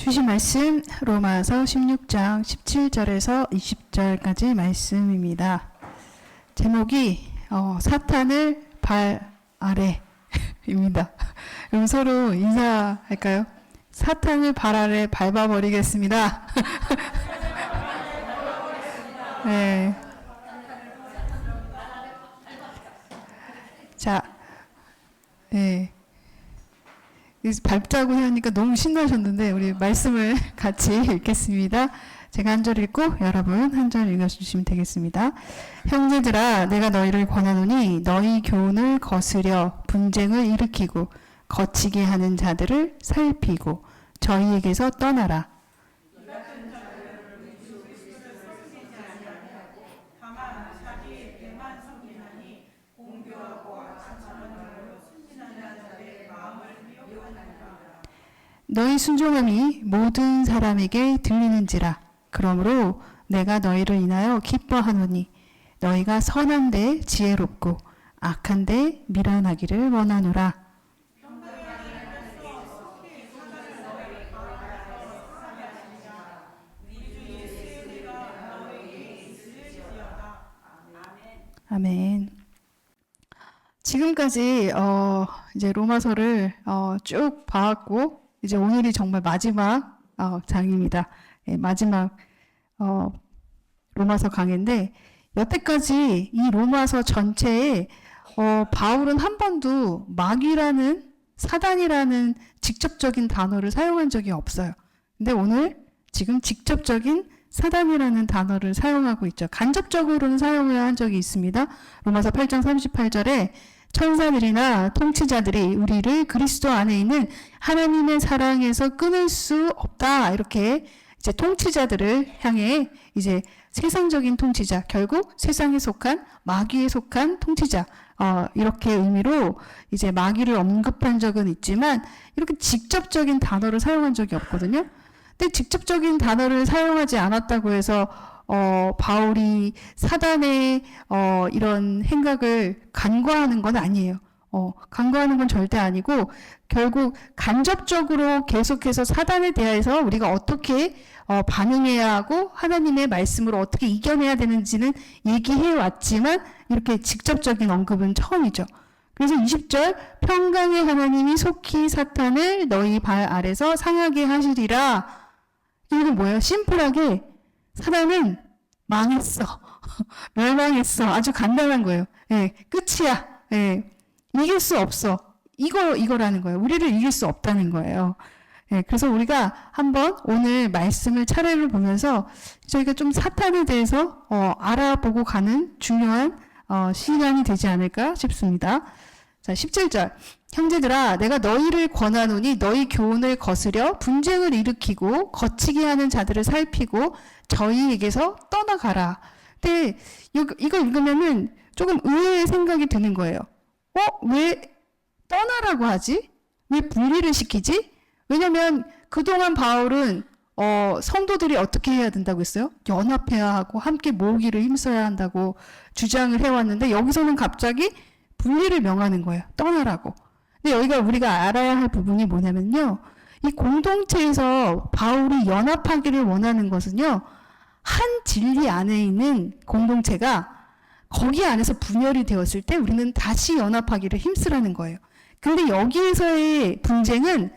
주신 말씀 로마서 16장 17절에서 20절까지 말씀입니다. 제목이 사탄을 발 아래입니다. 그럼 서로 인사할까요? 사탄을 발 아래 밟아버리겠습니다. 네. 자, 네. 밟자고 하니까 너무 신나셨는데 우리 말씀을 같이 읽겠습니다. 제가 한 절 읽고 여러분 한 절 읽어주시면 되겠습니다. 형제들아 내가 너희를 권하노니 너희 교훈을 거스려 분쟁을 일으키고 거치게 하는 자들을 살피고 저희에게서 떠나라. 너희 순종함이 모든 사람에게 들리는지라. 그러므로 내가 너희를 인하여 기뻐하노니 너희가 선한데 지혜롭고 악한데 미련하기를 원하노라. 아멘. 지금까지 이제 로마서를 쭉 봐왔고 이제 오늘이 정말 마지막 장입니다. 예, 마지막 로마서 강인데 여태까지 이 로마서 전체에 바울은 한 번도 마귀라는 사단이라는 직접적인 단어를 사용한 적이 없어요. 근데 오늘 지금 직접적인 사단이라는 단어를 사용하고 있죠. 간접적으로는 사용을 한 적이 있습니다. 로마서 8장 38절에 천사들이나 통치자들이 우리를 그리스도 안에 있는 하나님의 사랑에서 끊을 수 없다. 이렇게 이제 통치자들을 향해 이제 세상적인 통치자, 결국 세상에 속한 마귀에 속한 통치자, 이렇게 의미로 이제 마귀를 언급한 적은 있지만 이렇게 직접적인 단어를 사용한 적이 없거든요. 근데 직접적인 단어를 사용하지 않았다고 해서 바울이 사단의 이런 행각을 간과하는 건 아니에요. 간과하는 건 절대 아니고 결국 간접적으로 계속해서 사단에 대해서 우리가 어떻게 반응해야 하고 하나님의 말씀으로 어떻게 이겨내야 되는지는 얘기해 왔지만 이렇게 직접적인 언급은 처음이죠. 그래서 20절 평강의 하나님이 속히 사탄을 너희 발 아래서 상하게 하시리라. 이건 뭐예요? 심플하게 사단은 망했어. 멸망했어. 아주 간단한 거예요. 예, 끝이야. 예, 이길 수 없어. 이거라는 거예요. 우리를 이길 수 없다는 거예요. 예, 그래서 우리가 한번 오늘 말씀을 차례를 보면서 저희가 좀 사탄에 대해서 알아보고 가는 중요한 시간이 되지 않을까 싶습니다. 자, 17절. 형제들아 내가 너희를 권하노니 너희 교훈을 거스려 분쟁을 일으키고 거치게 하는 자들을 살피고 저희에게서 떠나가라. 근데 이거 읽으면은 조금 의외의 생각이 드는 거예요. 왜 떠나라고 하지? 왜 분리를 시키지? 왜냐면 그동안 바울은 성도들이 어떻게 해야 된다고 했어요? 연합해야 하고 함께 모으기를 힘써야 한다고 주장을 해왔는데 여기서는 갑자기 분리를 명하는 거예요. 떠나라고. 근데 여기가 우리가 알아야 할 부분이 뭐냐면요. 이 공동체에서 바울이 연합하기를 원하는 것은요. 한 진리 안에 있는 공동체가 거기 안에서 분열이 되었을 때 우리는 다시 연합하기를 힘쓰라는 거예요. 근데 여기에서의 분쟁은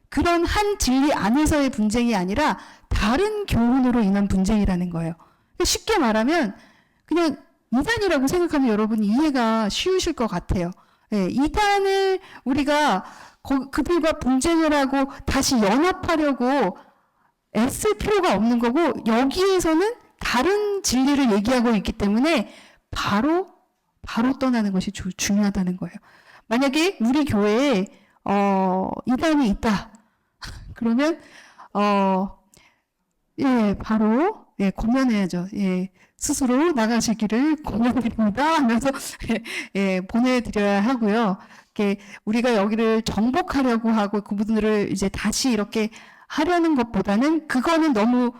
그런 한 진리 안에서의 분쟁이 아니라 다른 교훈으로 인한 분쟁이라는 거예요. 쉽게 말하면 그냥 이단이라고 생각하면 여러분 이해가 쉬우실 것 같아요. 예, 이단을 우리가 그들과 분쟁을 하고 다시 연합하려고 애쓸 필요가 없는 거고 여기에서는 다른 진리를 얘기하고 있기 때문에 바로 떠나는 것이 중요하다는 거예요. 만약에 우리 교회에 이단이 있다. 그러면 바로 권면해야죠. 예. 스스로 나가실 길을 권면드립니다 하면서 보내드려야 하고요. 우리가 여기를 정복하려고 하고 그분들을 이제 다시 이렇게 하려는 것보다는 그거는 너무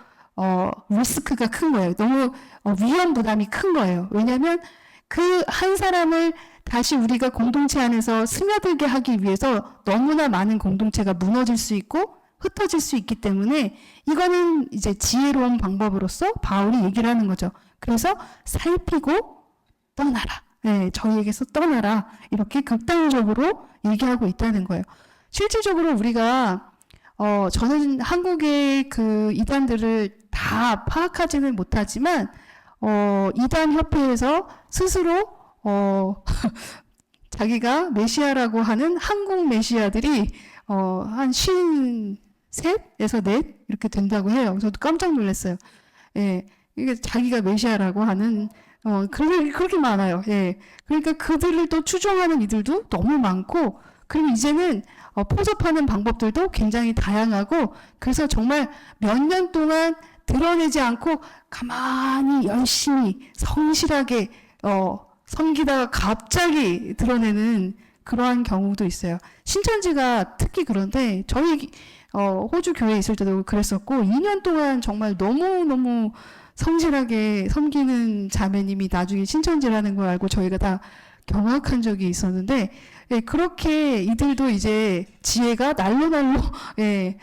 리스크가 큰 거예요. 너무 위험 부담이 큰 거예요. 왜냐하면 그 한 사람을 다시 우리가 공동체 안에서 스며들게 하기 위해서 너무나 많은 공동체가 무너질 수 있고 흩어질 수 있기 때문에 이거는 이제 지혜로운 방법으로서 바울이 얘기를 하는 거죠. 그래서 살피고 떠나라. 네, 저희에게서 떠나라. 이렇게 극단적으로 얘기하고 있다는 거예요. 실질적으로 우리가 저는 한국의 그 이단들을 다 파악하지는 못하지만 이단 협회에서 스스로 자기가 메시아라고 하는 한국 메시아들이 한 53에서 4 이렇게 된다고 해요. 저도 깜짝 놀랐어요. 예, 이게 자기가 메시아라고 하는 그렇게 많아요. 예, 그러니까 그들을 또 추종하는 이들도 너무 많고, 그리고 이제는 포섭하는 방법들도 굉장히 다양하고, 그래서 정말 몇 년 동안 드러내지 않고 가만히 열심히 성실하게 섬기다가 갑자기 드러내는 그러한 경우도 있어요. 신천지가 특히 그런데 저희 호주 교회에 있을 때도 그랬었고 2년 동안 정말 너무너무 성실하게 섬기는 자매님이 나중에 신천지라는 걸 알고 저희가 다 경악한 적이 있었는데, 예, 그렇게 이들도 이제 지혜가 날로 예,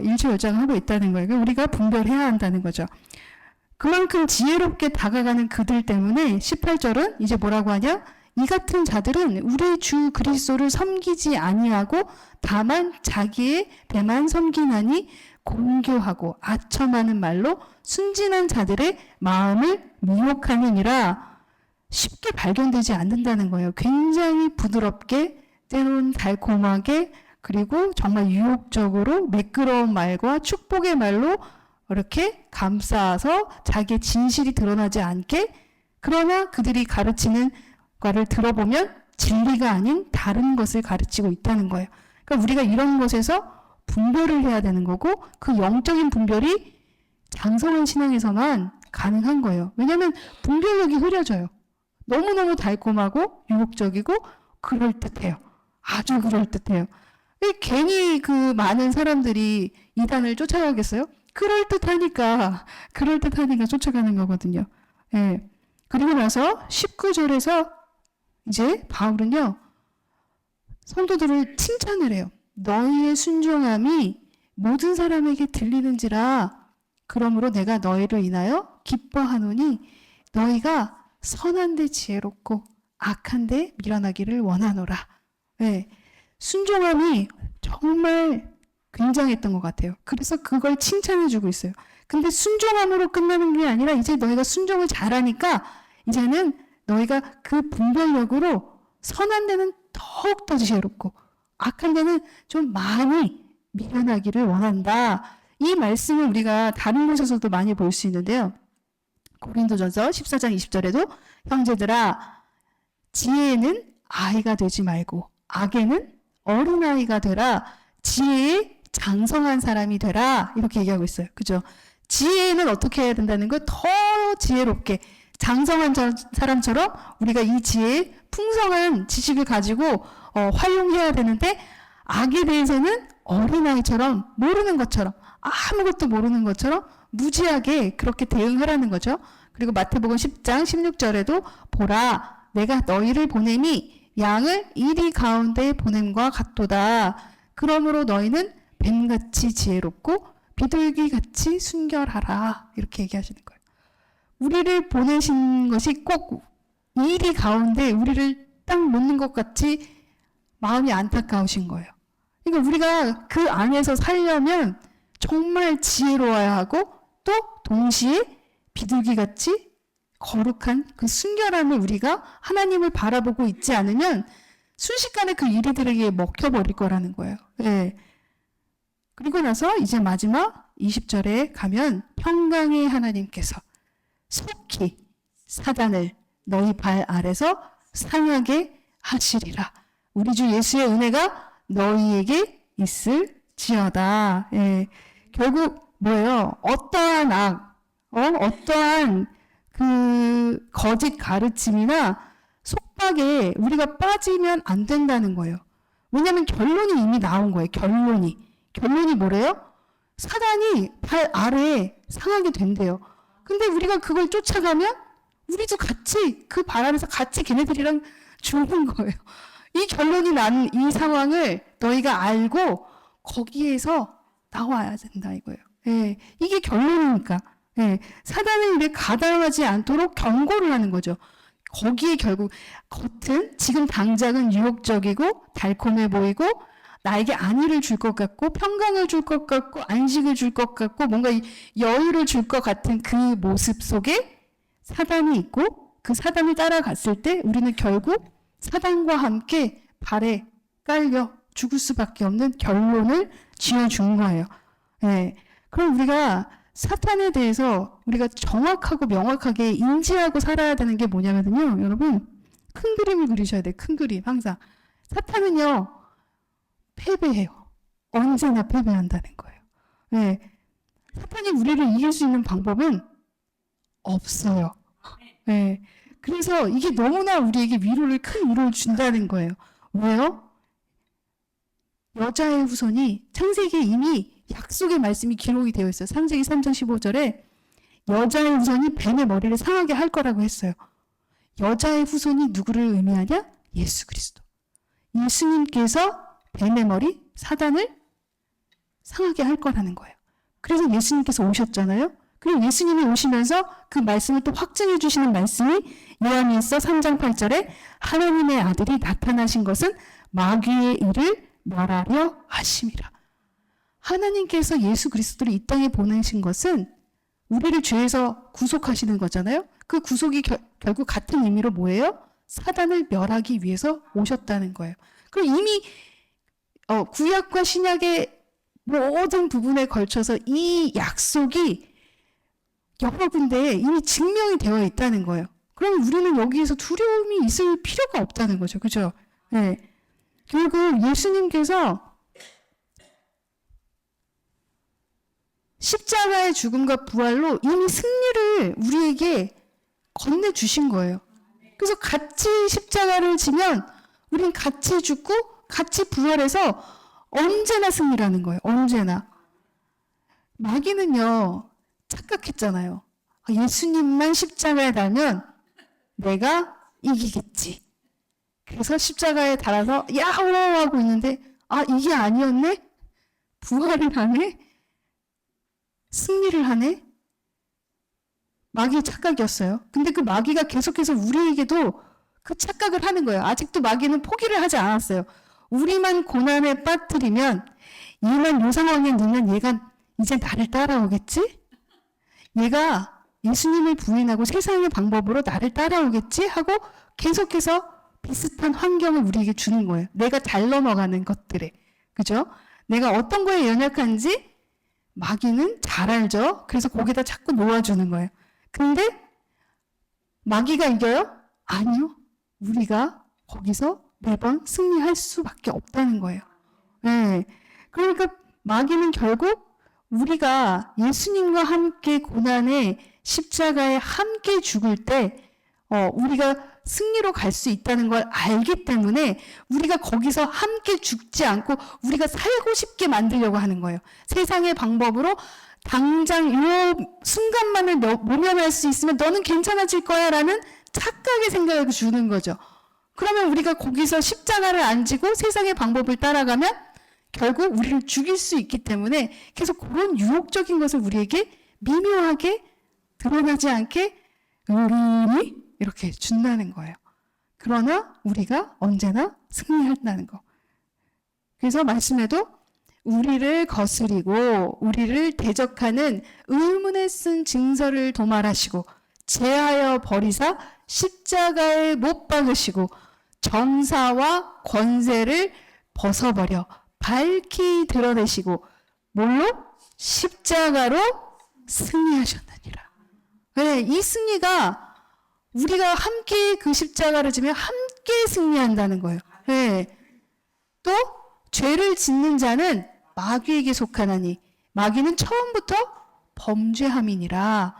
일취월장하고 있다는 거예요. 우리가 분별해야 한다는 거죠. 그만큼 지혜롭게 다가가는 그들 때문에 18절은 이제 뭐라고 하냐? 이 같은 자들은 우리 주 그리스도를 섬기지 아니하고 다만 자기의 배만 섬기나니 공교하고 아첨하는 말로 순진한 자들의 마음을 미혹하느니라. 쉽게 발견되지 않는다는 거예요. 굉장히 부드럽게, 때론 달콤하게, 그리고 정말 유혹적으로 매끄러운 말과 축복의 말로 이렇게 감싸서 자기의 진실이 드러나지 않게, 그러나 그들이 가르치는 것을 들어보면 진리가 아닌 다른 것을 가르치고 있다는 거예요. 그러니까 우리가 이런 것에서 분별을 해야 되는 거고, 그 영적인 분별이 장성한 신앙에서만 가능한 거예요. 왜냐하면 분별력이 흐려져요. 너무너무 달콤하고 유혹적이고 그럴듯해요. 아주 그럴듯해요. 괜히 그 많은 사람들이 이단을 쫓아가겠어요? 그럴듯하니까 쫓아가는 거거든요. 예. 그리고 나서 19절에서 이제 바울은요, 성도들을 칭찬을 해요. 너희의 순종함이 모든 사람에게 들리는지라. 그러므로 내가 너희를 인하여 기뻐하노니 너희가 선한데 지혜롭고 악한데 미련하기를 원하노라. 네. 순종함이 정말 굉장했던 것 같아요. 그래서 그걸 칭찬해주고 있어요. 근데 순종함으로 끝나는 게 아니라 이제 너희가 순종을 잘하니까 이제는 너희가 그 분별력으로 선한 데는 더욱더 지혜롭고 악한 데는 좀 많이 미련하기를 원한다. 이 말씀을 우리가 다른 곳에서도 많이 볼 수 있는데요. 고린도전서 14장 20절에도 형제들아 지혜에는 아이가 되지 말고 악에는 어린아이가 되라. 지혜에 장성한 사람이 되라. 이렇게 얘기하고 있어요. 그죠? 지혜는 어떻게 해야 된다는 거? 더 지혜롭게 장성한 사람처럼 우리가 이 지혜의 풍성한 지식을 가지고 활용해야 되는데, 악에 대해서는 어린아이처럼 모르는 것처럼, 아무것도 모르는 것처럼 무지하게 그렇게 대응하라는 거죠. 그리고 마태복음 10장 16절에도 보라 내가 너희를 보냄이 양을 이리 가운데 보냄과 같도다. 그러므로 너희는 뱀같이 지혜롭고 비둘기같이 순결하라. 이렇게 얘기하시는 거예요. 우리를 보내신 것이 꼭 이리 가운데 우리를 딱 놓는 것 같이 마음이 안타까우신 거예요. 그러니까 우리가 그 안에서 살려면 정말 지혜로워야 하고 또 동시에 비둘기같이 거룩한 그 순결함을 우리가 하나님을 바라보고 있지 않으면 순식간에 그 이리들에게 먹혀버릴 거라는 거예요. 네. 그리고 나서 이제 마지막 20절에 가면 평강의 하나님께서 속히 사단을 너희 발 아래서 상하게 하시리라. 우리 주 예수의 은혜가 너희에게 있을지어다. 예. 결국 뭐예요? 어떠한 악, 어떠한 그 거짓 가르침이나 속박에 우리가 빠지면 안 된다는 거예요. 왜냐하면 결론이 이미 나온 거예요. 결론이 뭐래요? 사단이 발 아래에 상하게 된대요. 근데 우리가 그걸 쫓아가면 우리도 같이 그 발 아래에서 같이 걔네들이랑 죽는 거예요. 이 결론이 난 이 상황을 너희가 알고 거기에서 나와야 된다 이거예요. 예, 이게 결론이니까. 예, 사단의 일에 가담하지 않도록 경고를 하는 거죠. 거기에 결국 겉은 지금 당장은 유혹적이고 달콤해 보이고 나에게 안위를 줄 것 같고 평강을 줄 것 같고 안식을 줄 것 같고 뭔가 여유를 줄 것 같은 그 모습 속에 사단이 있고 그 사단을 따라갔을 때 우리는 결국 사단과 함께 발에 깔려 죽을 수밖에 없는 결론을 지어준 거예요. 네. 그럼 우리가 사탄에 대해서 우리가 정확하고 명확하게 인지하고 살아야 되는 게 뭐냐면요. 여러분, 큰 그림을 그리셔야 돼요. 큰 그림, 항상. 사탄은요, 패배해요. 언제나 패배한다는 거예요. 네. 사탄이 우리를 이길 수 있는 방법은 없어요. 네. 그래서 이게 너무나 우리에게 큰 위로를 준다는 거예요. 왜요? 여자의 후손이 창세기에 이미 약속의 말씀이 기록이 되어 있어요. 창세기 3장 15절에 여자의 후손이 뱀의 머리를 상하게 할 거라고 했어요. 여자의 후손이 누구를 의미하냐? 예수 그리스도. 예수님께서 뱀의 머리, 사단을 상하게 할 거라는 거예요. 그래서 예수님께서 오셨잖아요. 그리고 예수님이 오시면서 그 말씀을 또 확증해 주시는 말씀이 요한일서 3장 8절에 하나님의 아들이 나타나신 것은 마귀의 일을 멸하려 하심이라. 하나님께서 예수 그리스도를 이 땅에 보내신 것은 우리를 죄에서 구속하시는 거잖아요. 그 구속이 결국 같은 의미로 뭐예요? 사단을 멸하기 위해서 오셨다는 거예요. 그럼 이미 구약과 신약의 모든 부분에 걸쳐서 이 약속이 여러 군데에 이미 증명이 되어 있다는 거예요. 그럼 우리는 여기에서 두려움이 있을 필요가 없다는 거죠. 그죠? 네. 결국 예수님께서 십자가의 죽음과 부활로 이미 승리를 우리에게 건네주신 거예요. 그래서 같이 십자가를 지면 우린 같이 죽고 같이 부활해서 언제나 승리라는 거예요. 언제나. 마귀는요, 착각했잖아요. 예수님만 십자가에 달면 내가 이기겠지. 그래서 십자가에 달아서 야호 하고 있는데 이게 아니었네? 부활을 하네? 승리를 하네? 마귀의 착각이었어요. 근데 그 마귀가 계속해서 우리에게도 그 착각을 하는 거예요. 아직도 마귀는 포기를 하지 않았어요. 우리만 고난에 빠뜨리면 얘만 요 상황에 넣으면 얘가 이제 나를 따라오겠지? 얘가 예수님을 부인하고 세상의 방법으로 나를 따라오겠지? 하고 계속해서 비슷한 환경을 우리에게 주는 거예요. 내가 잘 넘어가는 것들에. 그죠? 내가 어떤 거에 연약한지 마귀는 잘 알죠? 그래서 거기다 자꾸 놓아주는 거예요. 근데 마귀가 이겨요? 아니요. 우리가 거기서 매번 승리할 수밖에 없다는 거예요. 네. 그러니까 마귀는 결국 우리가 예수님과 함께 고난의 십자가에 함께 죽을 때 우리가 승리로 갈 수 있다는 걸 알기 때문에 우리가 거기서 함께 죽지 않고 우리가 살고 싶게 만들려고 하는 거예요. 세상의 방법으로 당장 이 순간만을 모면할 수 있으면 너는 괜찮아질 거야 라는 착각의 생각을 주는 거죠. 그러면 우리가 거기서 십자가를 안 지고 세상의 방법을 따라가면 결국 우리를 죽일 수 있기 때문에 계속 그런 유혹적인 것을 우리에게 미묘하게 드러나지 않게 은근히 이렇게 준다는 거예요. 그러나 우리가 언제나 승리한다는 거. 그래서 말씀에도 우리를 거스리고 우리를 대적하는 의문에 쓴 증서를 도말하시고 제하여 버리사 십자가에 못 박으시고 정사와 권세를 벗어버려 밝히 드러내시고 뭘로? 십자가로 승리하셨느니라. 네, 이 승리가 우리가 함께 그 십자가를 지면 함께 승리한다는 거예요. 네. 또 죄를 짓는 자는 마귀에게 속하나니 마귀는 처음부터 범죄함이니라.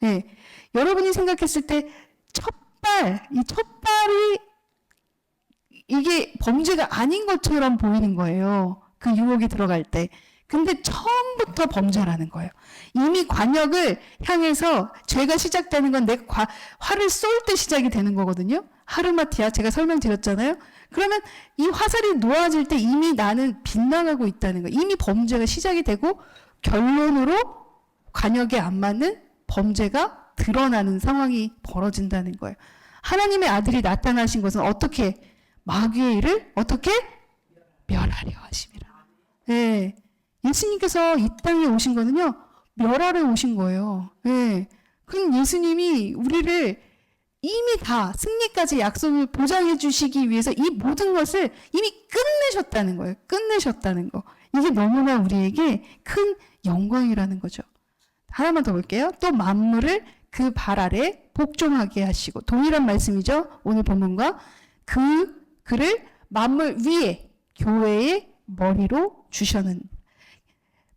네. 여러분이 생각했을 때 이 첫발이 이게 범죄가 아닌 것처럼 보이는 거예요. 그 유혹이 들어갈 때. 근데 처음부터 범죄라는 거예요. 이미 관역을 향해서 죄가 시작되는 건 내가 화를 쏠 때 시작이 되는 거거든요. 하르마티아 제가 설명드렸잖아요. 그러면 이 화살이 놓아질 때 이미 나는 빗나가고 있다는 거예요. 이미 범죄가 시작이 되고 결론으로 관역에 안 맞는 범죄가 드러나는 상황이 벌어진다는 거예요. 하나님의 아들이 나타나신 것은 어떻게 마귀의 일을 어떻게 멸하려 하심이라. 예. 예수님께서 이 땅에 오신 거는요, 멸하러 오신 거예요. 예. 그럼 예수님이 우리를 이미 다 승리까지 약속을 보장해 주시기 위해서 이 모든 것을 이미 끝내셨다는 거예요. 끝내셨다는 거. 이게 너무나 우리에게 큰 영광이라는 거죠. 하나만 더 볼게요. 또 만물을 그 발 아래 복종하게 하시고, 동일한 말씀이죠. 오늘 본문과 그를 만물 위에 교회의 머리로 주셔는,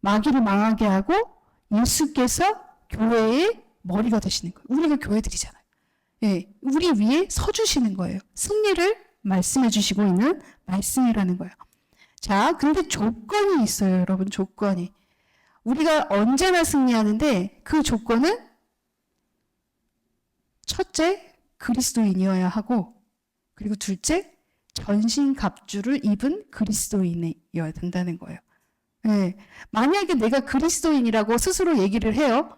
마귀를 망하게 하고 예수께서 교회의 머리가 되시는 거예요. 우리가 교회들이잖아요. 예, 우리 위에 서주시는 거예요. 승리를 말씀해 주시고 있는 말씀이라는 거예요. 자, 근데 조건이 있어요, 여러분. 조건이. 우리가 언제나 승리하는데 그 조건은 첫째, 그리스도인이어야 하고, 그리고 둘째, 전신갑주를 입은 그리스도인이어야 된다는 거예요. 예, 만약에 내가 그리스도인이라고 스스로 얘기를 해요.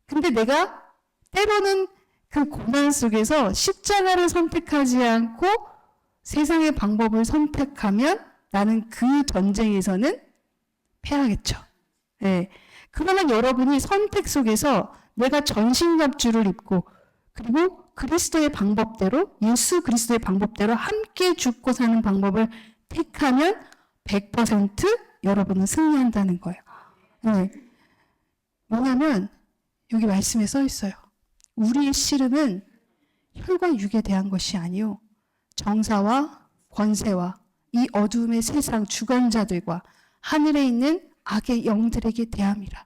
근데 내가 때로는 그 고난 속에서 십자가를 선택하지 않고 세상의 방법을 선택하면 나는 그 전쟁에서는 패하겠죠. 예. 그러면 여러분이 선택 속에서 내가 전신갑주를 입고 그리고 그리스도의 방법대로, 예수 그리스도의 방법대로 함께 죽고 사는 방법을 택하면 100% 여러분은 승리한다는 거예요. 예. 뭐냐면 여기 말씀에 써 있어요. 우리의 씨름은 혈과 육에 대한 것이 아니요 정사와 권세와 이 어두움의 세상 주관자들과 하늘에 있는 악의 영들에게 대함이라.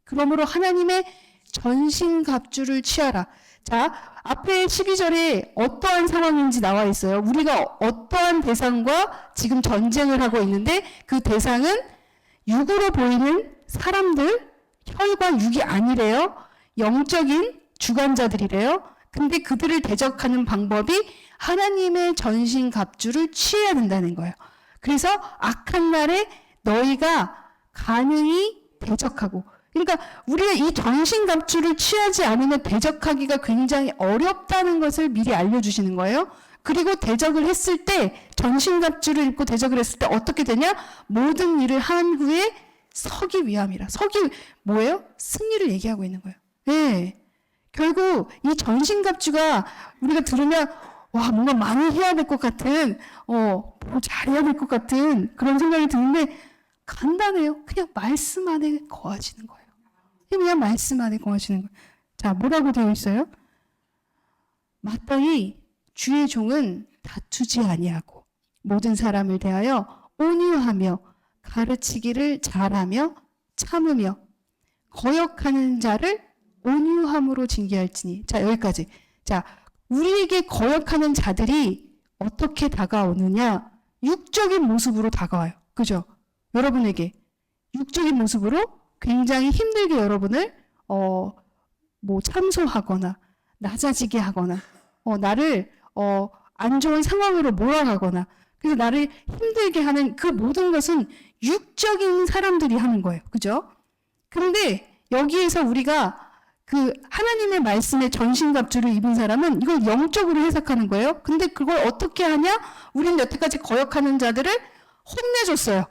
그러므로 하나님의 전신갑주를 취하라. 자, 앞에 12절에 어떠한 상황인지 나와 있어요. 우리가 어떠한 대상과 지금 전쟁을 하고 있는데 그 대상은 육으로 보이는 사람들, 혈과 육이 아니래요. 영적인 주관자들이래요. 근데 그들을 대적하는 방법이 하나님의 전신갑주를 취해야 된다는 거예요. 그래서 악한 날에 너희가 가능히 대적하고, 그러니까 우리가 이 전신갑주를 취하지 않으면 대적하기가 굉장히 어렵다는 것을 미리 알려주시는 거예요. 그리고 대적을 했을 때, 전신갑주를 입고 대적을 했을 때 어떻게 되냐? 모든 일을 한 후에 서기 위함이라. 서기 뭐예요? 승리를 얘기하고 있는 거예요. 네. 결국 이 전신갑주가 우리가 들으면 와, 뭔가 많이 해야 될 것 같은, 뭐 잘해야 될 것 같은 그런 생각이 드는데 간단해요. 그냥 말씀 안에 거하시는 거예요. 그냥 말씀 안에 거하시는 거예요. 자, 뭐라고 되어 있어요? 마땅히 주의 종은 다투지 아니하고 모든 사람을 대하여 온유하며 가르치기를 잘하며 참으며 거역하는 자를 온유함으로 징계할지니. 자, 여기까지. 자, 우리에게 거역하는 자들이 어떻게 다가오느냐? 육적인 모습으로 다가와요. 그죠? 여러분에게 육적인 모습으로 굉장히 힘들게 여러분을 뭐 참소하거나 낮아지게 하거나 나를 안 좋은 상황으로 몰아가거나, 그래서 나를 힘들게 하는 그 모든 것은 육적인 사람들이 하는 거예요. 그죠? 근데 여기에서 우리가 그 하나님의 말씀에 전신갑주를 입은 사람은 이걸 영적으로 해석하는 거예요. 근데 그걸 어떻게 하냐? 우리는 여태까지 거역하는 자들을 혼내줬어요.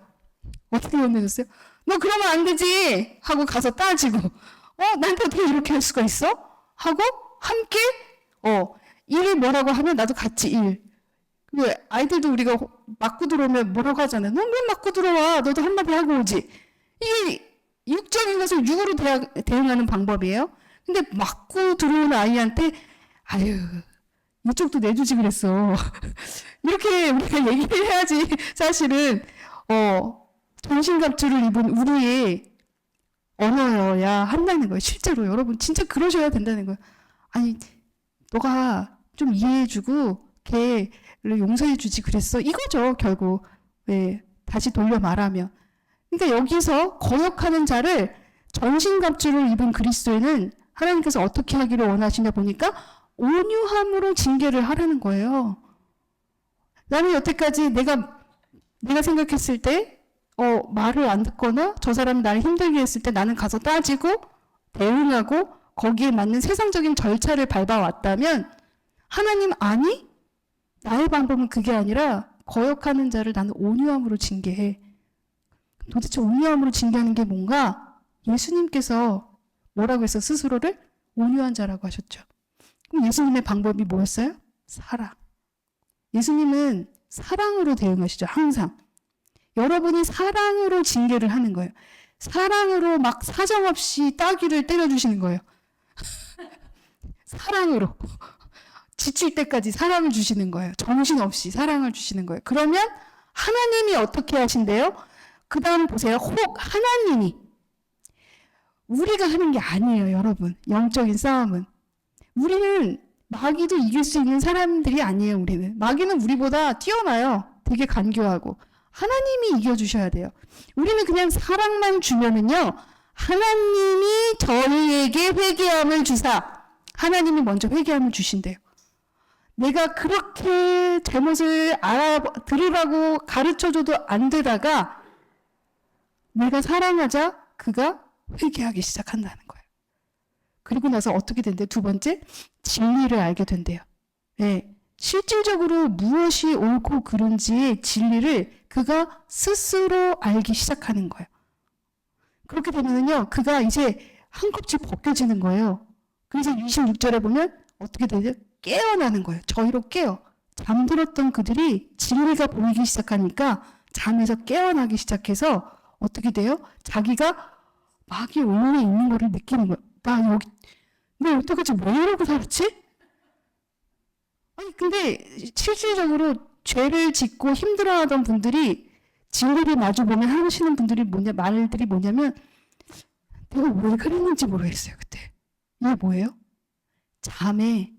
어떻게 혼내줬어요? 너 그러면 안 되지! 하고 가서 따지고, 나한테 어떻게 이렇게 할 수가 있어? 하고 함께, 일을 뭐라고 하면 나도 같이 일. 왜 아이들도 우리가 맞고 들어오면 뭐라고 하잖아요. 너 왜 맞고 들어와? 너도 한마디 하고 오지. 이게 육적인 것을 육으로 대응하는 방법이에요. 근데 맞고 들어오는 아이한테 아유 이쪽도 내주지 그랬어. 이렇게 우리가 얘기를 해야지 사실은 전신갑주를 입은 우리의 언어여야 한다는 거예요. 실제로 여러분 진짜 그러셔야 된다는 거예요. 아니 너가 좀 이해해주고 걔를 용서해주지 그랬어. 이거죠 결국. 네, 다시 돌려 말하면. 그러니까 여기서 거역하는 자를 전신갑주를 입은 그리스도인은 하나님께서 어떻게 하기를 원하시냐 보니까 온유함으로 징계를 하라는 거예요. 나는 여태까지 내가 생각했을 때 말을 안 듣거나 저 사람이 나를 힘들게 했을 때 나는 가서 따지고 대응하고 거기에 맞는 세상적인 절차를 밟아왔다면 하나님 아니? 나의 방법은 그게 아니라 거역하는 자를 나는 온유함으로 징계해. 도대체 온유함으로 징계하는 게 뭔가? 예수님께서 뭐라고 해서 스스로를 온유한 자라고 하셨죠. 그럼 예수님의 방법이 뭐였어요? 사랑. 예수님은 사랑으로 대응하시죠. 항상. 여러분이 사랑으로 징계를 하는 거예요. 사랑으로 막 사정없이 따귀를 때려주시는 거예요. 사랑으로. 지칠 때까지 사랑을 주시는 거예요. 정신없이 사랑을 주시는 거예요. 그러면 하나님이 어떻게 하신대요? 그 다음 보세요. 혹 하나님이. 우리가 하는 게 아니에요, 여러분. 영적인 싸움은. 우리는 마귀도 이길 수 있는 사람들이 아니에요, 우리는. 마귀는 우리보다 뛰어나요. 되게 간교하고. 하나님이 이겨주셔야 돼요. 우리는 그냥 사랑만 주면은요, 하나님이 저희에게 회개함을 주사. 하나님이 먼저 회개함을 주신대요. 내가 그렇게 잘못을 들으라고 가르쳐줘도 안 되다가 내가 사랑하자 그가 회개하기 시작한다는 거예요. 그리고 나서 어떻게 된대요? 두 번째, 진리를 알게 된대요. 네. 실질적으로 무엇이 옳고 그른지 진리를 그가 스스로 알기 시작하는 거예요. 그렇게 되면은요, 그가 이제 한 껍질 벗겨지는 거예요. 그래서 26절에 보면 어떻게 되죠? 깨어나는 거예요. 저희로 깨어. 잠들었던 그들이 진리가 보이기 시작하니까 잠에서 깨어나기 시작해서 어떻게 돼요? 자기가 마귀 올문에 있는 거를 느끼는 거예요. 나 여태까지 왜 이러고 살았지? 아니 근데 실질적으로 죄를 짓고 힘들어하던 분들이 진리를 마주보면 하시는 분들이 말들이 뭐냐면 내가 왜 그랬는지 모르겠어요 그때. 이게 뭐예요? 잠을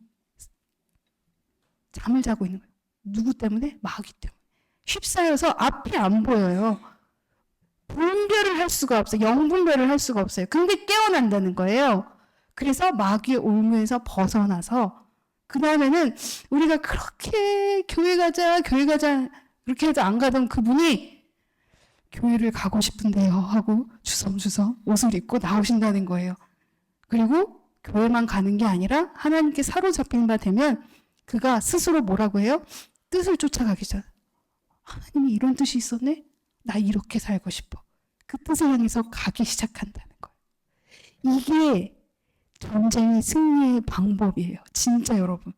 자고 있는 거예요. 누구 때문에? 마귀 때문에. 휩싸여서 앞이 안 보여요. 분별을 할 수가 없어요. 영분별을 할 수가 없어요. 근데 깨어난다는 거예요. 그래서 마귀의 올무에서 벗어나서 그 다음에는 우리가 그렇게 교회 가자 그렇게 해도 안 가던 그분이 교회를 가고 싶은데요 하고 주섬주섬 옷을 입고 나오신다는 거예요. 그리고 교회만 가는 게 아니라 하나님께 사로잡힌 바 되면 그가 스스로 뭐라고 해요? 뜻을 쫓아가기 전. 하나님이 이런 뜻이 있었네? 나 이렇게 살고 싶어. 그 뜻을 향해서 가기 시작한다는 거예요. 이게 전쟁의 승리의 방법이에요. 진짜 여러분.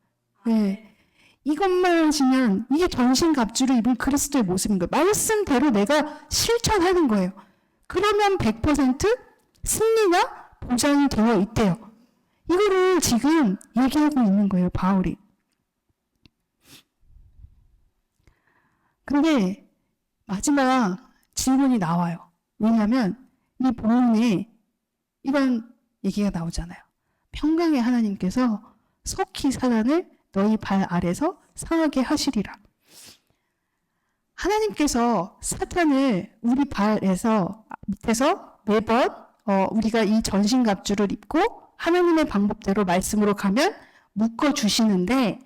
네. 이것만 하시면 이게 전신갑주를 입은 그리스도의 모습인 거예요. 말씀대로 내가 실천하는 거예요. 그러면 100% 승리가 보장이 되어 있대요. 이거를 지금 얘기하고 있는 거예요. 바울이. 근데 마지막 질문이 나와요. 왜냐하면 이 본문에 이런 얘기가 나오잖아요. 평강의 하나님께서 속히 사단을 너희 발 아래서 상하게 하시리라. 하나님께서 사탄을 우리 발에서 밑에서 매번 우리가 이 전신갑주를 입고 하나님의 방법대로 말씀으로 가면 묶어주시는데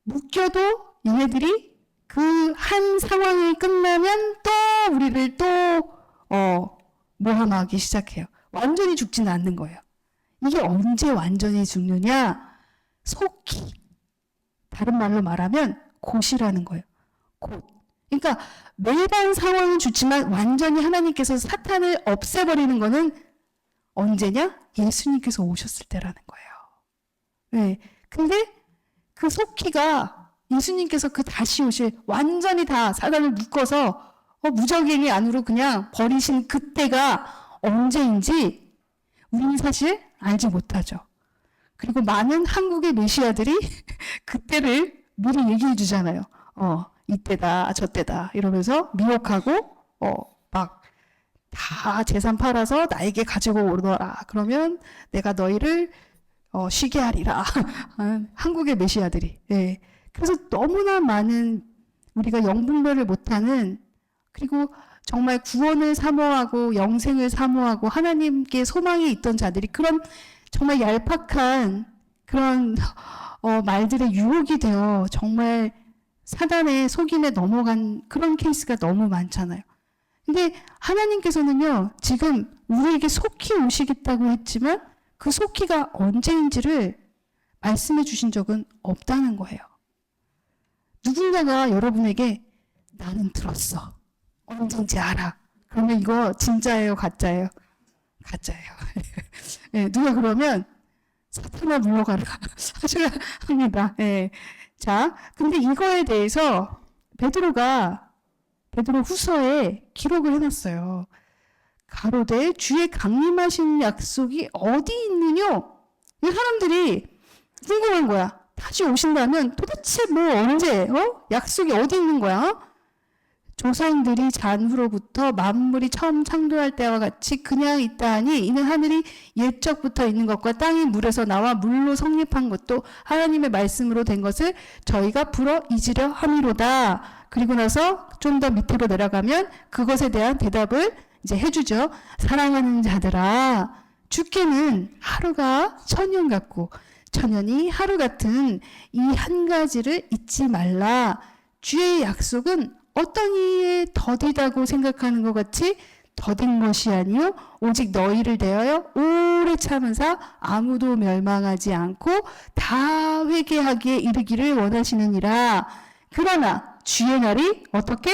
묶여도 얘네들이 그 한 상황이 끝나면 또 우리를 또 모함하기 시작해요. 완전히 죽지는 않는 거예요. 이게 언제 완전히 죽느냐? 속히. 다른 말로 말하면 곧이라는 거예요. 곧. 그러니까 매번 상황은 좋지만 완전히 하나님께서 사탄을 없애버리는 거는 언제냐? 예수님께서 오셨을 때라는 거예요. 네. 근데 그 속히가 예수님께서 그 다시 오실 완전히 다 사단을 묶어서 무적행위 안으로 그냥 버리신 그때가 언제인지 우리는 사실 알지 못하죠. 그리고 많은 한국의 메시아들이 그때를 미리 얘기해 주잖아요. 이때다 저때다 이러면서 미혹하고 막 다 재산 팔아서 나에게 가지고 오너라. 그러면 내가 너희를 쉬게 하리라. 한국의 메시아들이. 네. 그래서 너무나 많은 우리가 영분별을 못하는 그리고 정말 구원을 사모하고 영생을 사모하고 하나님께 소망이 있던 자들이 그런 정말 얄팍한 그런 말들의 유혹이 되어 정말 사단의 속임에 넘어간 그런 케이스가 너무 많잖아요. 근데 하나님께서는요, 지금 우리에게 속히 오시겠다고 했지만 그 속히가 언제인지를 말씀해 주신 적은 없다는 거예요. 누군가가 여러분에게 나는 들었어. 언젠지 알아. 그러면 이거 진짜예요, 가짜예요? 가짜예요. 네, 누가 그러면 사탄아 물러가라 하셔야 합니다. 네. 자, 근데 이거에 대해서 베드로 후서에 기록을 해놨어요. 가로되 주의 강림하신 약속이 어디 있느냐? 이 사람들이 궁금한 거야. 다시 오신다면 도대체 뭐 언제? 약속이 어디 있는 거야? 조상들이 잔후로부터 만물이 처음 창조할 때와 같이 그냥 있다 하니 이는 하늘이 옛적부터 있는 것과 땅이 물에서 나와 물로 성립한 것도 하나님의 말씀으로 된 것을 저희가 불어 잊으려 함이로다. 그리고 나서 좀 더 밑으로 내려가면 그것에 대한 대답을 이제 해주죠. 사랑하는 자들아, 주께는 하루가 천년 같고 천년이 하루 같은 이 한 가지를 잊지 말라. 주의 약속은 어떤 이에 더디다고 생각하는 것 같이 더딘 것이 아니요 오직 너희를 대하여 오래 참으사 아무도 멸망하지 않고 다 회개하기에 이르기를 원하시느니라. 그러나 주의 날이 어떻게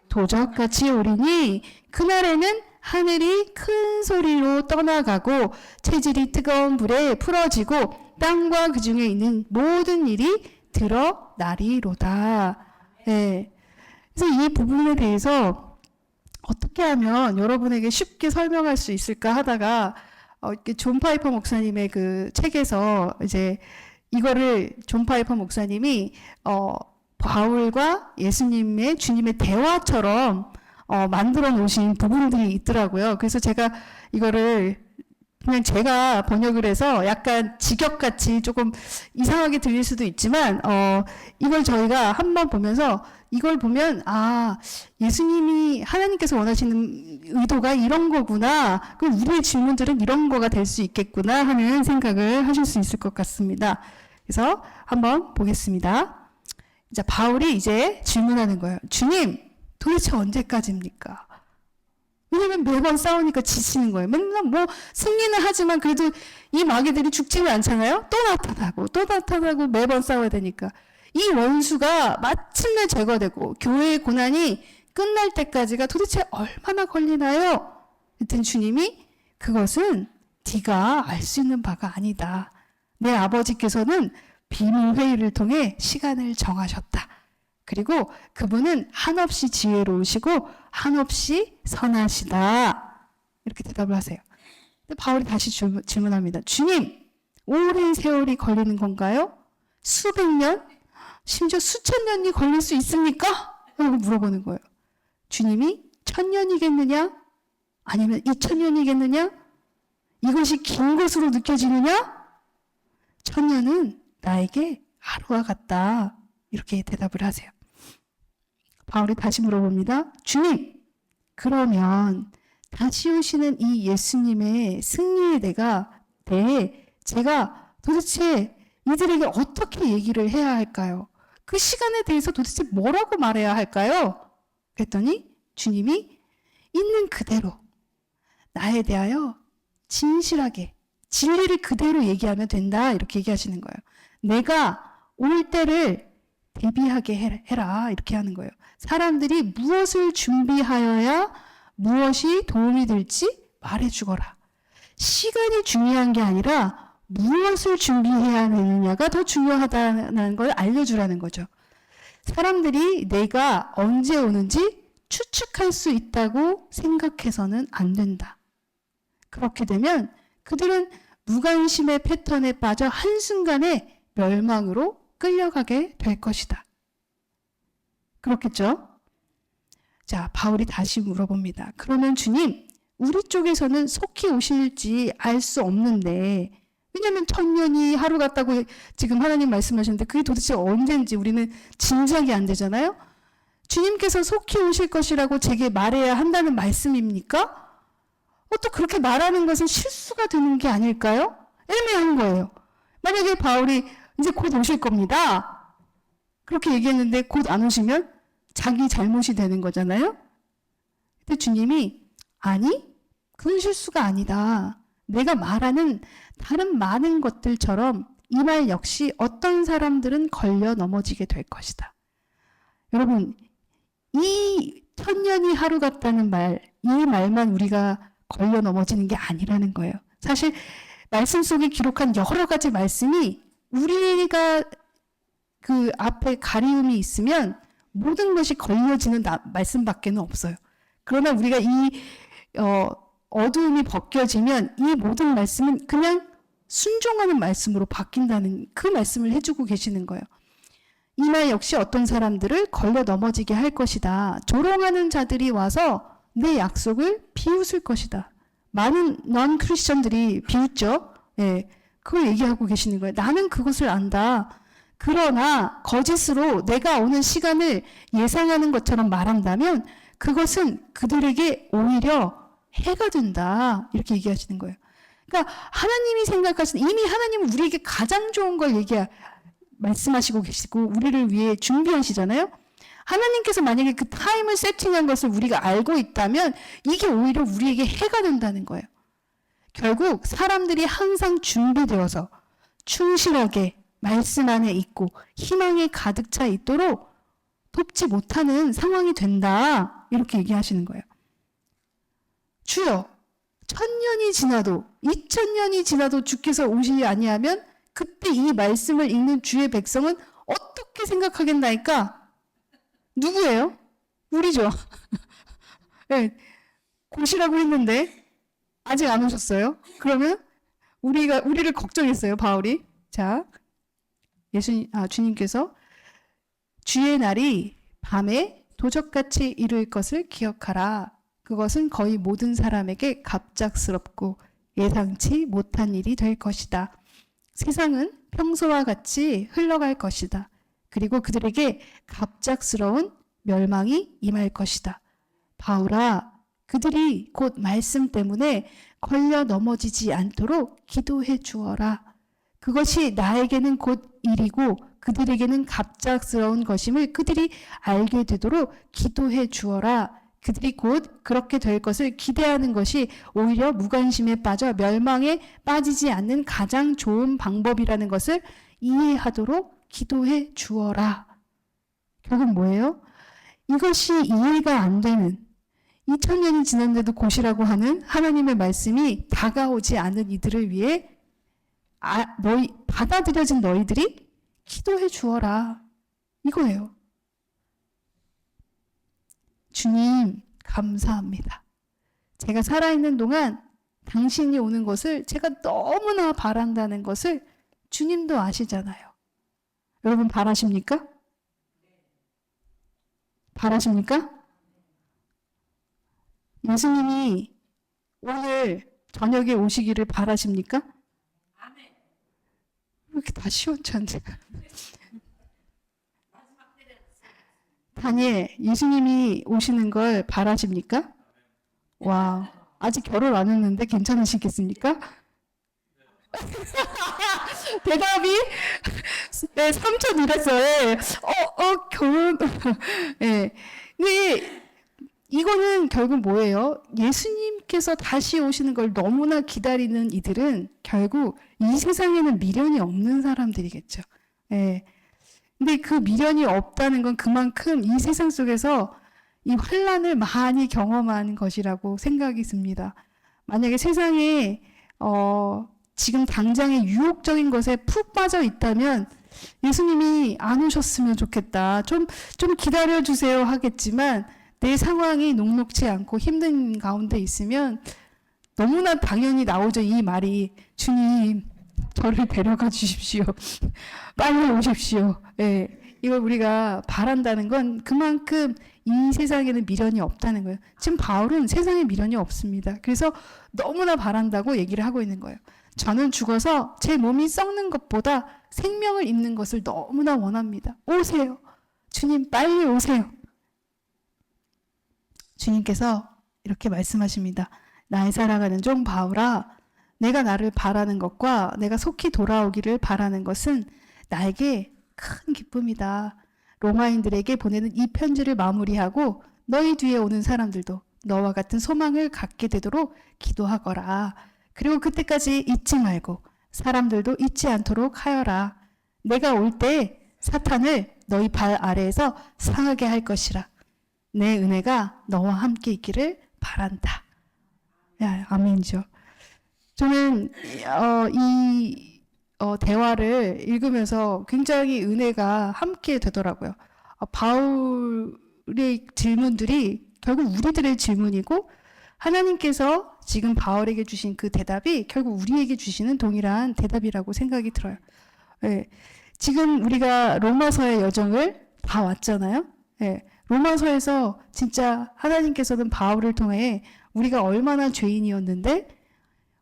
도적같이 오리니 그날에는 하늘이 큰 소리로 떠나가고 체질이 뜨거운 불에 풀어지고 땅과 그 중에 있는 모든 일이 드러나리로다. 네. 그래서 이 부분에 대해서 어떻게 하면 여러분에게 쉽게 설명할 수 있을까 하다가 존 파이퍼 목사님의 그 책에서 이제 이거를 존 파이퍼 목사님이 바울과 예수님의 주님의 대화처럼 만들어 놓으신 부분들이 있더라고요. 그래서 제가 이거를 그냥 제가 번역을 해서 약간 직역같이 조금 이상하게 들릴 수도 있지만 이걸 저희가 한번 보면서 이걸 보면 예수님이 하나님께서 원하시는 의도가 이런 거구나. 그럼 우리의 질문들은 이런 거가 될 수 있겠구나 하는 생각을 하실 수 있을 것 같습니다. 그래서 한번 보겠습니다. 자, 바울이 이제 질문하는 거예요. 주님, 도대체 언제까지입니까? 왜냐면 매번 싸우니까 지치는 거예요. 맨날 뭐 승리는 하지만 그래도 이 마귀들이 죽지는 않잖아요. 또 나타나고 매번 싸워야 되니까. 이 원수가 마침내 제거되고 교회의 고난이 끝날 때까지가 도대체 얼마나 걸리나요? 그랬더니 주님이 그것은 네가 알 수 있는 바가 아니다. 내 아버지께서는 비밀 회의를 통해 시간을 정하셨다. 그리고 그분은 한없이 지혜로우시고 한없이 선하시다. 이렇게 대답을 하세요. 근데 바울이 다시 질문합니다. 주님, 오랜 세월이 걸리는 건가요? 수백 년? 심지어 수천 년이 걸릴 수 있습니까? 라고 물어보는 거예요. 주님이 1000년이겠느냐? 아니면 2000년이겠느냐? 이것이 긴 것으로 느껴지느냐? 1000년은 나에게 하루와 같다. 이렇게 대답을 하세요. 바울이 다시 물어봅니다. 주님, 그러면 다시 오시는 이 예수님의 승리에 대해 제가 도대체 이들에게 어떻게 얘기를 해야 할까요? 그 시간에 대해서 도대체 뭐라고 말해야 할까요? 그랬더니 주님이 있는 그대로 나에 대하여 진실하게 진리를 그대로 얘기하면 된다. 이렇게 얘기하시는 거예요. 내가 올 때를 대비하게 해라. 이렇게 하는 거예요. 사람들이 무엇을 준비하여야 무엇이 도움이 될지 말해주거라. 시간이 중요한 게 아니라 무엇을 준비해야 되느냐가 더 중요하다는 걸 알려주라는 거죠. 사람들이 내가 언제 오는지 추측할 수 있다고 생각해서는 안 된다. 그렇게 되면 그들은 무관심의 패턴에 빠져 한순간에 멸망으로 끌려가게 될 것이다. 그렇겠죠? 자, 바울이 다시 물어봅니다. 그러면 주님, 우리 쪽에서는 속히 오실지 알 수 없는데, 왜냐하면 1000년이 하루 같다고 지금 하나님 말씀하셨는데 그게 도대체 언젠지 우리는 짐작이 안 되잖아요? 주님께서 속히 오실 것이라고 제게 말해야 한다는 말씀입니까? 또 그렇게 말하는 것은 실수가 되는 게 아닐까요? 애매한 거예요. 만약에 바울이 이제 곧 오실 겁니다. 그렇게 얘기했는데 곧 안 오시면 자기 잘못이 되는 거잖아요. 근데 주님이 아니, 그건 실수가 아니다. 내가 말하는 다른 많은 것들처럼 이 말 역시 어떤 사람들은 걸려 넘어지게 될 것이다. 여러분, 이 천년이 하루 같다는 말, 이 말만 우리가 걸려 넘어지는 게 아니라는 거예요. 사실 말씀 속에 기록한 여러 가지 말씀이 우리가 그 앞에 가리움이 있으면 모든 것이 걸려지는 말씀밖에는 없어요. 그러나 우리가 이 어두움이 벗겨지면 이 모든 말씀은 그냥 순종하는 말씀으로 바뀐다는 그 말씀을 해주고 계시는 거예요. 이 말 역시 어떤 사람들을 걸려 넘어지게 할 것이다. 조롱하는 자들이 와서 내 약속을 비웃을 것이다. 많은 넌 크리스천들이 비웃죠. 예, 그걸 얘기하고 계시는 거예요. 나는 그것을 안다. 그러나 거짓으로 내가 오는 시간을 예상하는 것처럼 말한다면 그것은 그들에게 오히려 해가 된다. 이렇게 얘기하시는 거예요. 그러니까 하나님이 생각하시는, 이미 하나님은 우리에게 가장 좋은 걸 말씀하시고 계시고 우리를 위해 준비하시잖아요. 하나님께서 만약에 그 타임을 세팅한 것을 우리가 알고 있다면 이게 오히려 우리에게 해가 된다는 거예요. 결국 사람들이 항상 준비되어서 충실하게 말씀 안에 있고 희망에 가득 차 있도록 돕지 못하는 상황이 된다. 이렇게 얘기하시는 거예요. 주여, 1000년이 지나도 2000년이 지나도 주께서 오시지 아니하면 그때 이 말씀을 읽는 주의 백성은 어떻게 생각하겠나이까? 누구예요? 우리죠. 네, 곧이라고 했는데 아직 안 오셨어요. 그러면 우리를 걱정했어요, 바울이. 자, 주님께서 주의 날이 밤에 도적같이 이를 것을 기억하라. 그것은 거의 모든 사람에게 갑작스럽고 예상치 못한 일이 될 것이다. 세상은 평소와 같이 흘러갈 것이다. 그리고 그들에게 갑작스러운 멸망이 임할 것이다. 바울아, 그들이 곧 말씀 때문에 걸려 넘어지지 않도록 기도해 주어라. 그것이 나에게는 곧 일이고 그들에게는 갑작스러운 것임을 그들이 알게 되도록 기도해 주어라. 그들이 곧 그렇게 될 것을 기대하는 것이 오히려 무관심에 빠져 멸망에 빠지지 않는 가장 좋은 방법이라는 것을 이해하도록 기도해 주어라. 결국 뭐예요? 이것이 이해가 안 되는 2000년이 지났는데도 곧이라고 하는 하나님의 말씀이 다가오지 않은 이들을 위해 받아들여진 너희들이 기도해 주어라. 이거예요. 주님, 감사합니다. 제가 살아있는 동안 당신이 오는 것을 제가 너무나 바란다는 것을 주님도 아시잖아요. 여러분 바라십니까? 바라십니까? 예수님이 오늘 저녁에 오시기를 바라십니까? 왜 이렇게 다 시원찮지? 다니엘, 예수님이 오시는 걸 바라십니까? 와, 아직 결혼 안 했는데 괜찮으시겠습니까? 대답이 네, 3,200살. 결혼. 네. 근데 이거는 결국 뭐예요? 예수님께서 다시 오시는 걸 너무나 기다리는 이들은 결국 이 세상에는 미련이 없는 사람들이겠죠. 네. 근데 그 미련이 없다는 건 그만큼 이 세상 속에서 이 환난을 많이 경험한 것이라고 생각이 듭니다. 만약에 세상에 지금 당장의 유혹적인 것에 푹 빠져 있다면 예수님이 안 오셨으면 좋겠다. 좀 기다려주세요 하겠지만 내 상황이 녹록지 않고 힘든 가운데 있으면 너무나 당연히 나오죠. 이 말이 주님 저를 데려가 주십시오. 빨리 오십시오. 예, 이걸 우리가 바란다는 건 그만큼 이 세상에는 미련이 없다는 거예요. 지금 바울은 세상에 미련이 없습니다. 그래서 너무나 바란다고 얘기를 하고 있는 거예요. 저는 죽어서 제 몸이 썩는 것보다 생명을 입는 것을 너무나 원합니다. 오세요. 주님 빨리 오세요. 주님께서 이렇게 말씀하십니다. 나의 사랑하는 종 바울아, 내가 나를 바라는 것과 내가 속히 돌아오기를 바라는 것은 나에게 큰 기쁨이다. 로마인들에게 보내는 이 편지를 마무리하고 너희 뒤에 오는 사람들도 너와 같은 소망을 갖게 되도록 기도하거라. 그리고 그때까지 잊지 말고 사람들도 잊지 않도록 하여라. 내가 올 때 사탄을 너희 발 아래에서 상하게 할 것이라. 내 은혜가 너와 함께 있기를 바란다. 야, 아멘이죠. 저는 이 대화를 읽으면서 굉장히 은혜가 함께 되더라고요. 바울의 질문들이 결국 우리들의 질문이고 하나님께서 지금 바울에게 주신 그 대답이 결국 우리에게 주시는 동일한 대답이라고 생각이 들어요. 네. 지금 우리가 로마서의 여정을 다 왔잖아요. 네. 로마서에서 진짜 하나님께서는 바울을 통해 우리가 얼마나 죄인이었는데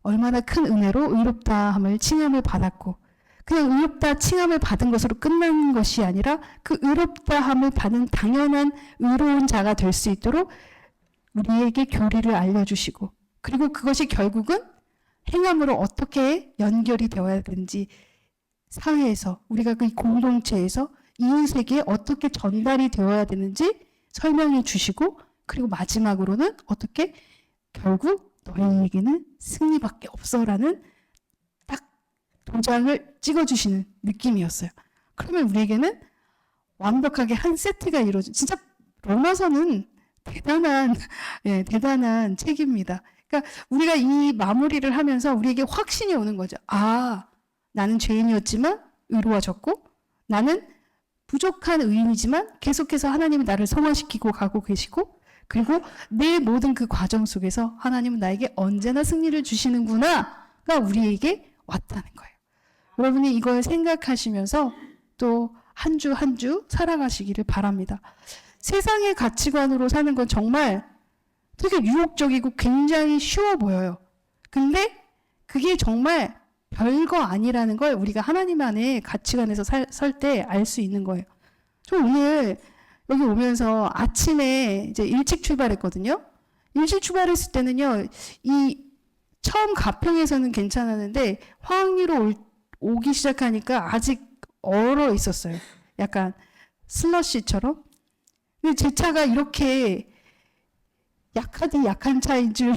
얼마나 큰 은혜로 의롭다함을 칭함을 받았고 그냥 의롭다 칭함을 받은 것으로 끝나는 것이 아니라 그 의롭다함을 받은 당연한 의로운 자가 될 수 있도록 우리에게 교리를 알려주시고 그리고 그것이 결국은 행함으로 어떻게 연결이 되어야 되는지 사회에서 우리가 그 공동체에서 이웃에게 어떻게 전달이 되어야 되는지 설명해 주시고 그리고 마지막으로는 어떻게 결국 너희에게는 승리밖에 없어라는 딱 도장을 찍어주시는 느낌이었어요. 그러면 우리에게는 완벽하게 한 세트가 이루어진 진짜 로마서는 대단한 책입니다. 그러니까 우리가 이 마무리를 하면서 우리에게 확신이 오는 거죠. 아, 나는 죄인이었지만 의로워졌고 나는 부족한 의인이지만 계속해서 하나님이 나를 성화시키고 가고 계시고 그리고 내 모든 그 과정 속에서 하나님은 나에게 언제나 승리를 주시는구나가 우리에게 왔다는 거예요. 여러분이 이걸 생각하시면서 또 한 주 한 주 살아가시기를 바랍니다. 세상의 가치관으로 사는 건 정말 되게 유혹적이고 굉장히 쉬워 보여요. 근데 그게 정말 별거 아니라는 걸 우리가 하나님 안에 가치관에서 설 때 알 수 있는 거예요. 저 오늘 여기 오면서 아침에 이제 일찍 출발했거든요. 일찍 출발했을 때는요, 이 처음 가평에서는 괜찮았는데 황리로 오기 시작하니까 아직 얼어 있었어요. 약간 슬러시처럼. 근데 제 차가 이렇게 약한 차인 줄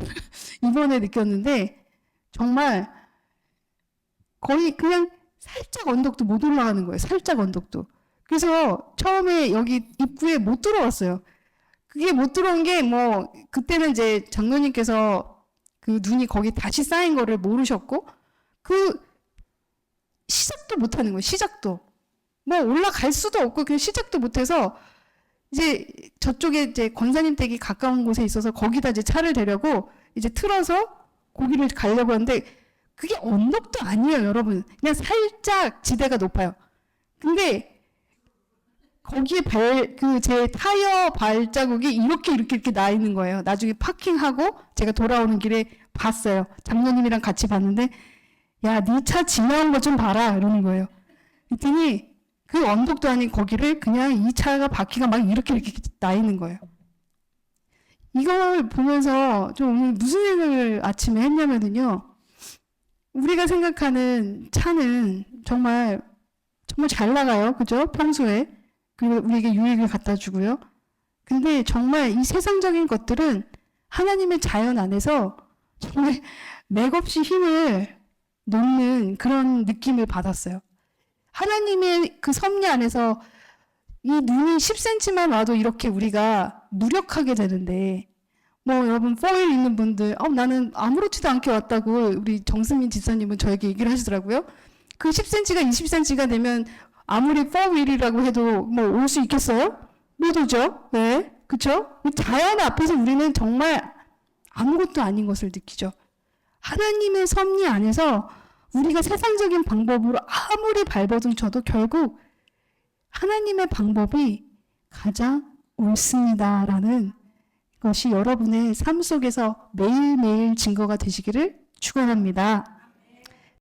이번에 느꼈는데 정말 거의 그냥 살짝 언덕도 못 올라가는 거예요. 살짝 언덕도. 그래서 처음에 여기 입구에 못 들어왔어요. 그게 못 들어온 게 뭐 그때는 이제 장로님께서 그 눈이 거기 다시 쌓인 거를 모르셨고 그 시작도 못 하는 거예요. 시작도. 뭐 올라갈 수도 없고 그냥 시작도 못 해서 이제 저쪽에 이제 권사님 댁이 가까운 곳에 있어서 거기다 이제 차를 대려고 이제 틀어서 거기를 가려고 하는데 그게 언덕도 아니에요, 여러분. 그냥 살짝 지대가 높아요. 근데 거기에 제 타이어 발자국이 이렇게 나 있는 거예요. 나중에 파킹하고 제가 돌아오는 길에 봤어요. 장로님이랑 같이 봤는데, 야, 네 차 지나온 거 좀 봐라. 이러는 거예요. 그랬더니 그 언덕도 아닌 거기를 그냥 이 차가 바퀴가 막 이렇게 나 있는 거예요. 이걸 보면서 좀 오늘 무슨 생각을 아침에 했냐면요. 우리가 생각하는 차는 정말 잘 나가요. 그죠? 평소에. 그리고 우리에게 유익을 갖다 주고요. 근데 정말 이 세상적인 것들은 하나님의 자연 안에서 정말 맥없이 힘을 놓는 그런 느낌을 받았어요. 하나님의 그 섭리 안에서 이 눈이 10cm만 와도 이렇게 우리가 무력하게 되는데 뭐 여러분 4일 있는 분들 나는 아무렇지도 않게 왔다고 우리 정승민 지사님은 저에게 얘기를 하시더라고요. 그 10cm가 20cm가 되면 아무리 4일이라고 해도 뭐 올 수 있겠어요? 못 오죠. 네, 그렇죠? 자연 앞에서 우리는 정말 아무것도 아닌 것을 느끼죠. 하나님의 섭리 안에서 우리가 세상적인 방법으로 아무리 발버둥 쳐도 결국 하나님의 방법이 가장 옳습니다라는 것이 여러분의 삶 속에서 매일매일 증거가 되시기를 축원합니다.